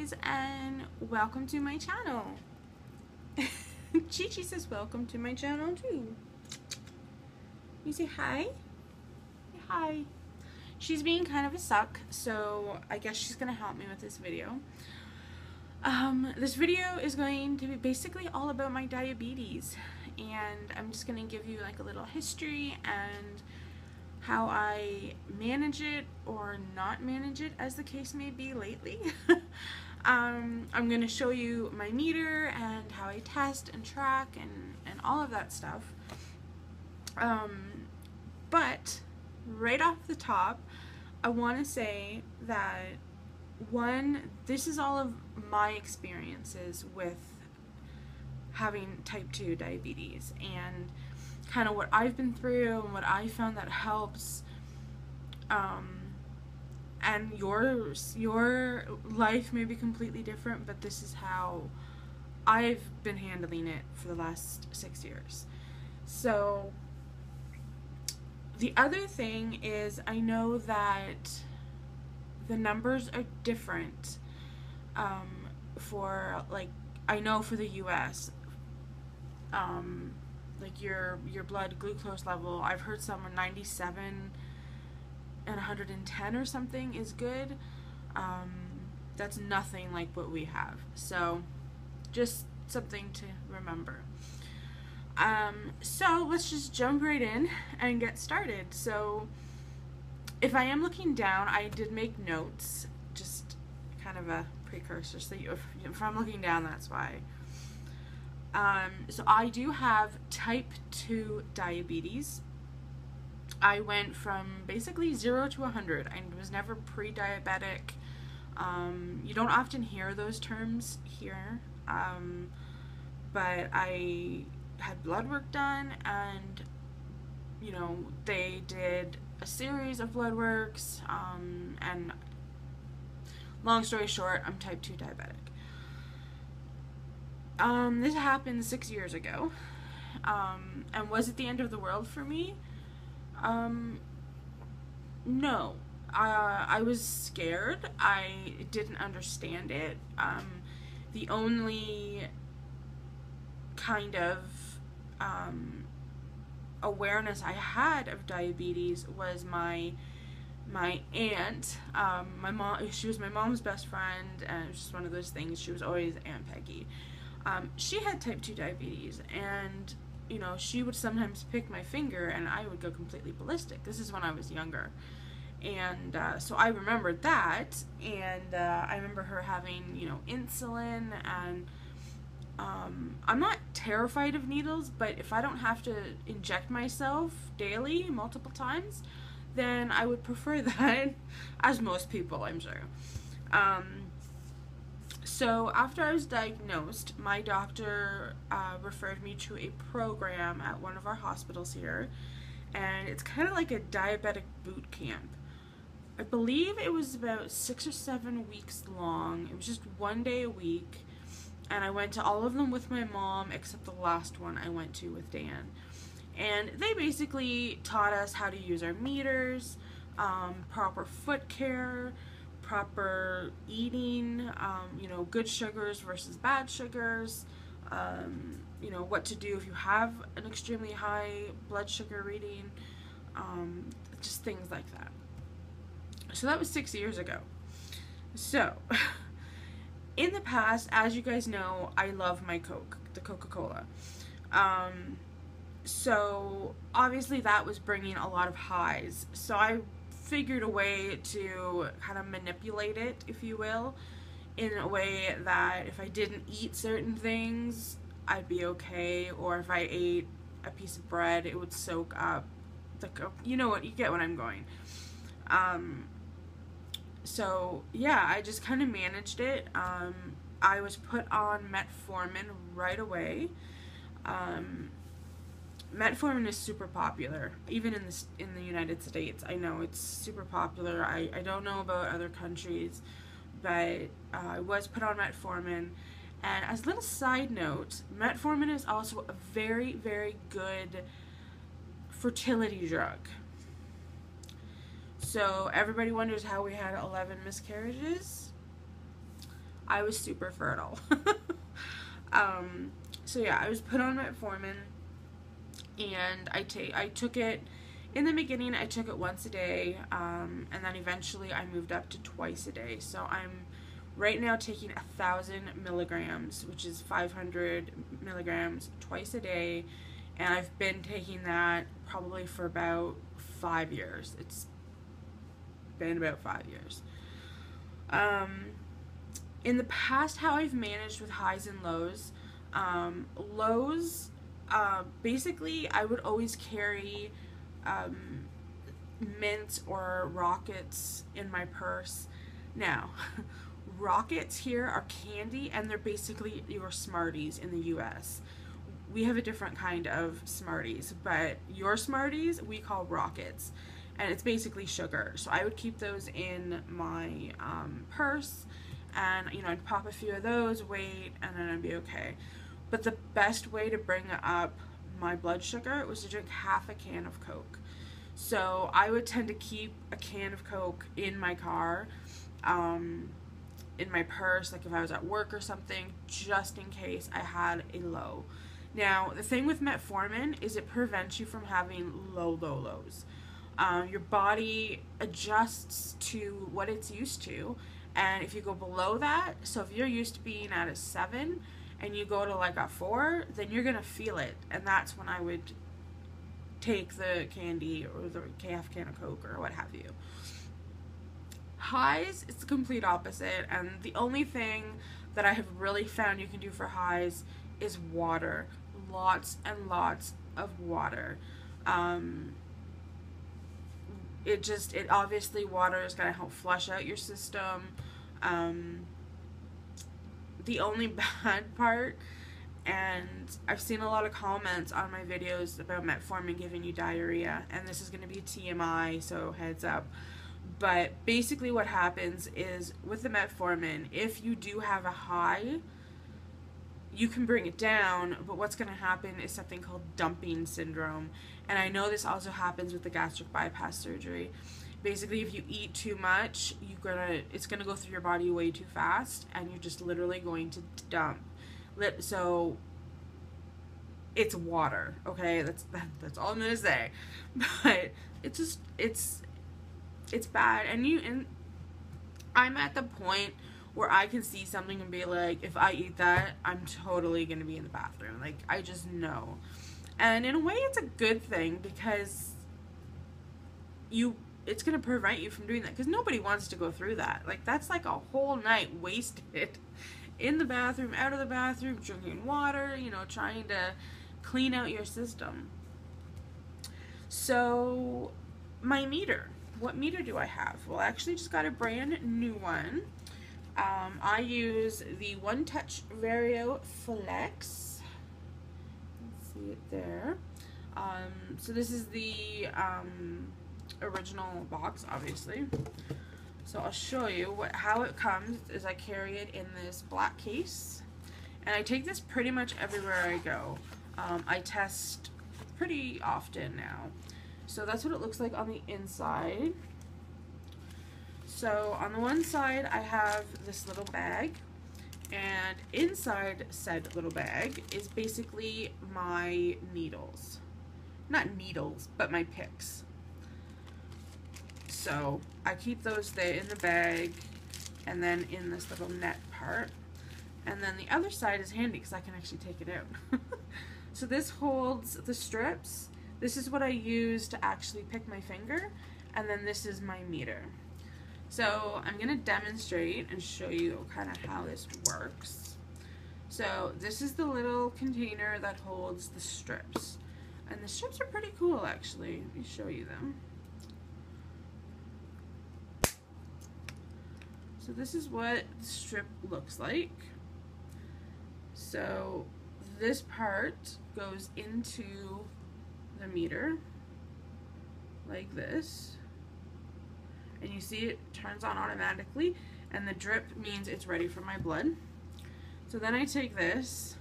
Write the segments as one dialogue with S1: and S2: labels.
S1: guys, and welcome to my channel. Chi Chi says welcome to my channel too. You say hi? Hi. She's being kind of a suck, so I guess she's gonna help me with this video. This video is going to be basically all about my diabetes, and I'm just gonna give you like a little history and how I manage it or not manage it, as the case may be lately. I'm going to show you my meter and how I test and track and all of that stuff. But right off the top, I want to say that, one, this is all of my experiences with having type 2 diabetes and kind of what I've been through and what I found that helps, and your life may be completely different, but this is how I've been handling it for the last 6 years. So the other thing is, I know that the numbers are different for, like, I know for the US, like your blood glucose level, I've heard some are 97 and 110 or something is good. That's nothing like what we have, so just something to remember. So let's just jump right in and get started. So if I am looking down, I did make notes, just kind of a precursor, so if I'm looking down, that's why. So I do have type 2 diabetes. I went from basically 0 to 100. I was never pre-diabetic. You don't often hear those terms here, but I had blood work done, and you know, they did a series of blood works, and long story short, I'm type 2 diabetic. This happened 6 years ago, and was it the end of the world for me? No. I was scared. I didn't understand it. The only kind of awareness I had of diabetes was my aunt. My mom, she was my mom's best friend, and it was just one of those things. She was always Aunt Peggy. She had type 2 diabetes, and you know, she would sometimes pick my finger and I would go completely ballistic. This is when I was younger, and so I remembered that, and I remember her having, you know, insulin, and I'm not terrified of needles, but if I don't have to inject myself daily multiple times, then I would prefer that, as most people, I'm sure. So after I was diagnosed, my doctor referred me to a program at one of our hospitals here, and it's kind of like a diabetic boot camp. I believe it was about 6 or 7 weeks long. It was just 1 day a week, and I went to all of them with my mom, except the last one I went to with Dan. And they basically taught us how to use our meters, proper foot care, proper eating, you know, good sugars versus bad sugars, you know, what to do if you have an extremely high blood sugar reading, just things like that. So that was 6 years ago. So in the past, as you guys know, I love my Coke, the Coca-Cola. So obviously that was bringing a lot of highs. So I figured a way to kind of manipulate it, if you will, in a way that if I didn't eat certain things, I'd be okay, or if I ate a piece of bread, it would soak up the Coke. You know what, you get what I'm going. So yeah, I just kind of managed it. I was put on metformin right away. Metformin is super popular, even in the United States. I know it's super popular. I don't know about other countries, but I was put on metformin. And as a little side note, metformin is also a very, very good fertility drug. So everybody wonders how we had 11 miscarriages. I was super fertile. So yeah, I was put on metformin, and I took it in the beginning. I took it once a day, and then eventually I moved up to twice a day. So I'm right now taking 1,000 milligrams, which is 500 milligrams twice a day, and I've been taking that probably for about 5 years. It's been about 5 years. In the past, how I've managed with highs and lows, lows, basically I would always carry mint or rockets in my purse. Now, rockets here are candy, and they're basically your Smarties in the US. We have a different kind of Smarties, but your Smarties we call rockets, and it's basically sugar. So I would keep those in my purse, and you know, I'd pop a few of those, wait, and then I'd be okay. But the best way to bring up my blood sugar was to drink half a can of Coke. So I would tend to keep a can of Coke in my car, in my purse, like if I was at work or something, just in case I had a low. Now, the thing with metformin is it prevents you from having low lows. Your body adjusts to what it's used to, and if you go below that, so if you're used to being at a 7 and you go to like a 4, then you're gonna feel it, and that's when I would take the candy or the half can of Coke or what have you. Highs, it's the complete opposite, and the only thing that I have really found you can do for highs is water. Lots and lots of water. It obviously, water is going to help flush out your system. The only bad part, and I've seen a lot of comments on my videos about metformin giving you diarrhea, and this is going to be TMI, so heads up. But basically what happens is with the metformin, if you do have a high, you can bring it down, but what's going to happen is something called dumping syndrome. And I know this also happens with the gastric bypass surgery. Basically, if you eat too much, it's going to go through your body way too fast, and you're just literally going to dump. So it's water, okay? That's all I'm going to say. But it's bad, and I'm at the point where I can see something and be like, if I eat that, I'm totally gonna be in the bathroom. Like, I just know. And in a way, it's a good thing, because it's gonna prevent you from doing that, because nobody wants to go through that. Like, that's like a whole night wasted in the bathroom, out of the bathroom, drinking water, you know, trying to clean out your system. So, my meter. What meter do I have? Well, I actually just got a brand new one. I use the One Touch Vario Flex. Let's see it there. So this is the original box, obviously. So I'll show you how it comes. Is I carry it in this black case, and I take this pretty much everywhere I go. I test pretty often now. So that's what it looks like on the inside. So on the one side, I have this little bag, and inside said little bag is basically my needles. Not needles, but my picks. So I keep those there in the bag, and then in this little net part. And then the other side is handy because I can actually take it out. So this holds the strips. This is what I use to actually pick my finger, and then this is my meter. So I'm going to demonstrate and show you kind of how this works. So this is the little container that holds the strips. And the strips are pretty cool, actually. Let me show you them. So this is what the strip looks like. So this part goes into the meter like this, and you see it turns on automatically, and the drip means it's ready for my blood. So then I take this,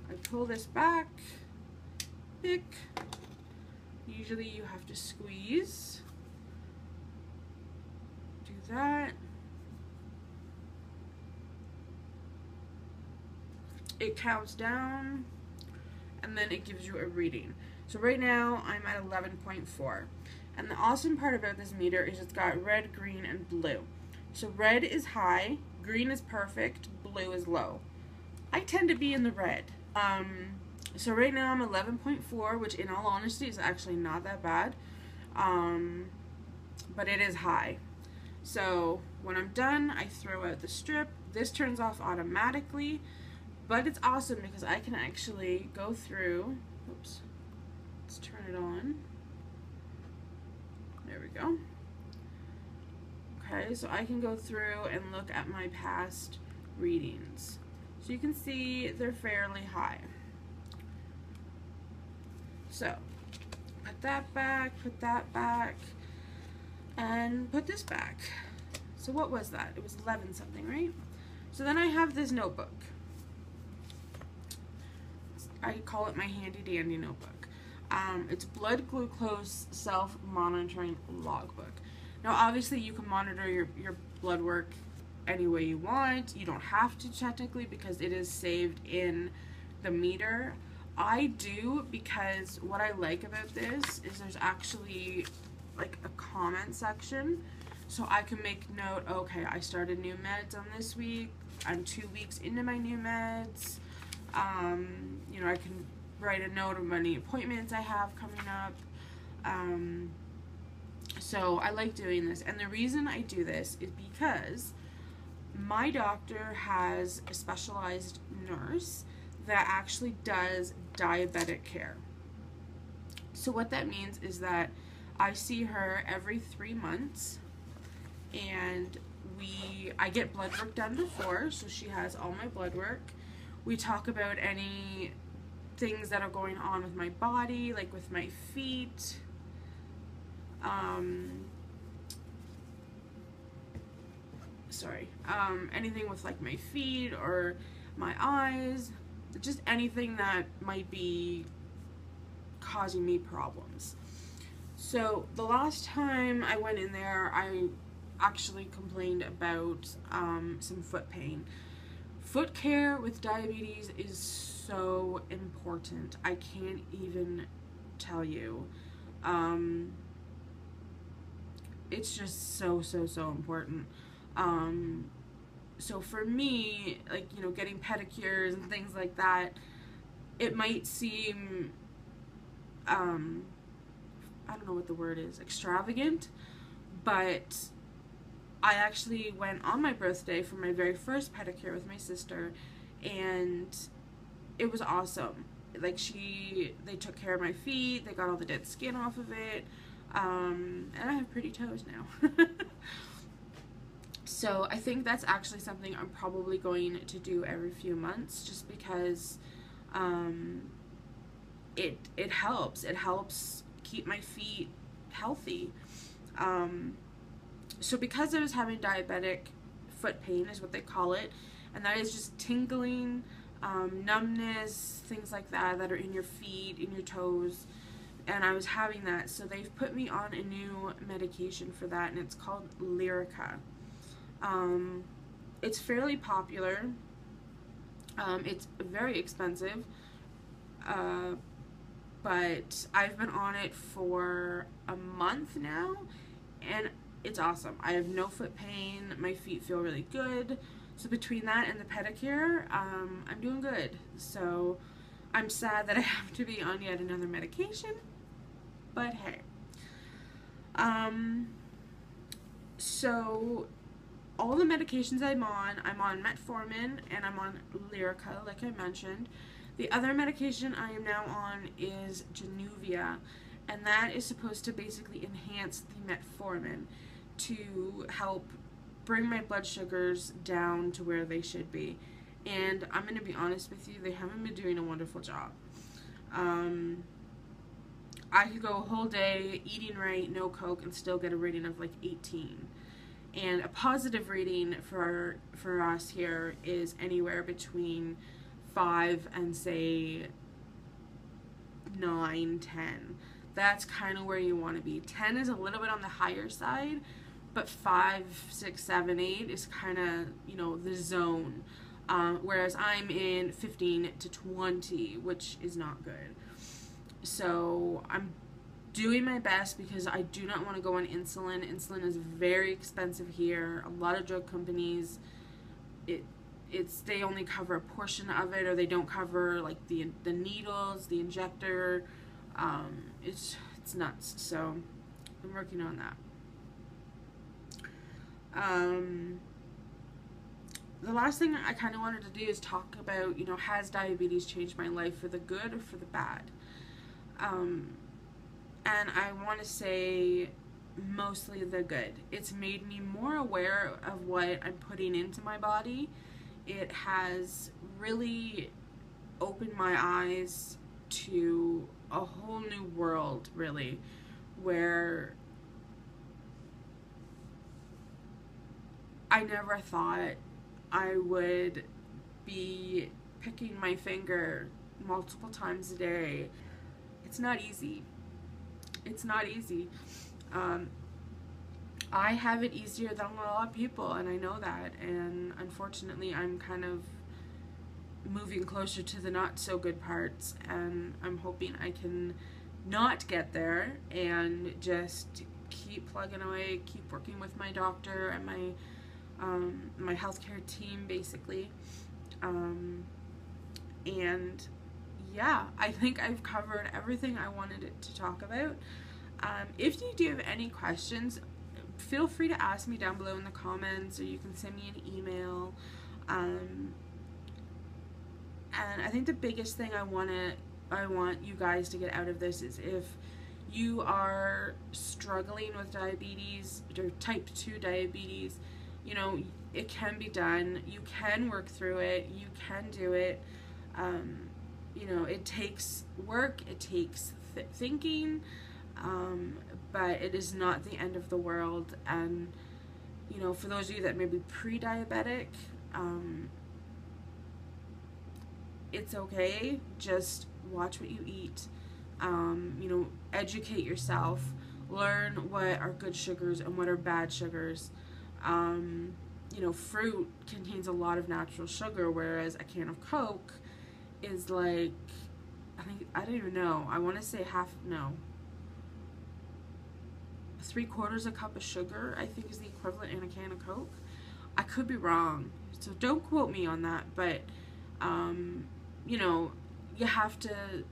S1: I pull this back, pick, usually you have to squeeze, do that, it counts down, and then it gives you a reading. So right now I'm at 11.4. And the awesome part about this meter is it's got red, green, and blue. So red is high, green is perfect, blue is low. I tend to be in the red. So right now I'm 11.4, which in all honesty is actually not that bad. But it is high. So when I'm done, I throw out the strip. This turns off automatically, but it's awesome because I can actually go through, oops, let's turn it on. There we go. Okay, so I can go through and look at my past readings. So you can see they're fairly high. So, put that back, and put this back. So what was that? It was 11 something, right? So then I have this notebook. I call it my handy dandy notebook. It's blood glucose self-monitoring logbook. Now obviously you can monitor your blood work any way you want. You don't have to technically because it is saved in the meter. I do because what I like about this is there's actually like a comment section, so I can make note, okay, I started new meds on this week, I'm 2 weeks into my new meds. You know, I can write a note of any appointments I have coming up. So I like doing this, and the reason I do this is because my doctor has a specialized nurse that actually does diabetic care. So what that means is that I see her every 3 months, and I get blood work done before, so she has all my blood work. We talk about any things that are going on with my body, like with my feet, anything with like my feet or my eyes, just anything that might be causing me problems. So the last time I went in there, I actually complained about some foot pain. Foot care with diabetes is so important. I can't even tell you. It's just so important. So for me, like, you know, getting pedicures and things like that, it might seem, I don't know what the word is, extravagant, but I actually went on my birthday for my very first pedicure with my sister, and it was awesome. Like, they took care of my feet, they got all the dead skin off of it, and I have pretty toes now. So I think that's actually something I'm probably going to do every few months, just because it helps. It helps keep my feet healthy. So because I was having diabetic foot pain is what they call it, and that is just tingling, numbness, things like that are in your feet, in your toes, and I was having that, so they've put me on a new medication for that, and it's called Lyrica. It's fairly popular. It's very expensive, but I've been on it for a month now, and it's awesome. I have no foot pain. My feet feel really good. So between that and the pedicure, I'm doing good. So I'm sad that I have to be on yet another medication, but hey. So all the medications I'm on metformin, and I'm on Lyrica, like I mentioned. The other medication I am now on is Januvia, and that is supposed to basically enhance the metformin to help bring my blood sugars down to where they should be. And I'm going to be honest with you, they haven't been doing a wonderful job. I could go a whole day eating right, no Coke, and still get a rating of like 18. And a positive rating for us here is anywhere between 5 and say 9, 10. That's kind of where you want to be. 10 is a little bit on the higher side, but 5, 6, 7, 8 is kind of, you know, the zone. whereas I'm in 15 to 20, which is not good. So I'm doing my best because I do not want to go on insulin. Insulin is very expensive here. A lot of drug companies, they only cover a portion of it, or they don't cover like the needles, the injector. It's nuts. So I'm working on that. The last thing I kind of wanted to do is talk about, has diabetes changed my life for the good or for the bad? And I want to say mostly the good. It's made me more aware of what I'm putting into my body. It has really opened my eyes to a whole new world, really, where I never thought I would be picking my finger multiple times a day. It's not easy. It's not easy. I have it easier than a lot of people, and I know that, and unfortunately I'm kind of moving closer to the not so good parts, and I'm hoping I can not get there and just keep plugging away, keep working with my doctor and my healthcare team, basically. And yeah, I think I've covered everything I wanted it to talk about. If you do have any questions, feel free to ask me down below in the comments, or you can send me an email. And I think the biggest thing I want you guys to get out of this is, if you are struggling with diabetes or type 2 diabetes, it can be done. You can work through it. You can do it. It takes work. It takes thinking. But it is not the end of the world. And, for those of you that may be pre-diabetic, it's okay. Just watch what you eat. Educate yourself. Learn what are good sugars and what are bad sugars. Fruit contains a lot of natural sugar, whereas a can of Coke is like, I don't even know. I want to say 3/4 a cup of sugar, I think, is the equivalent in a can of Coke. I could be wrong, so don't quote me on that, but you have to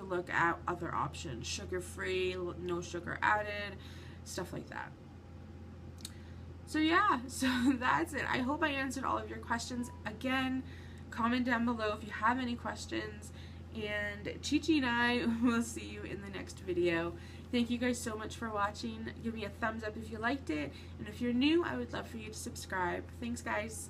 S1: look at other options, sugar-free, no sugar added, stuff like that. So yeah, so that's it. I hope I answered all of your questions. Again, comment down below if you have any questions, and Chi-Chi and I will see you in the next video. Thank you guys so much for watching. Give me a thumbs up if you liked it, and if you're new, I would love for you to subscribe. Thanks, guys.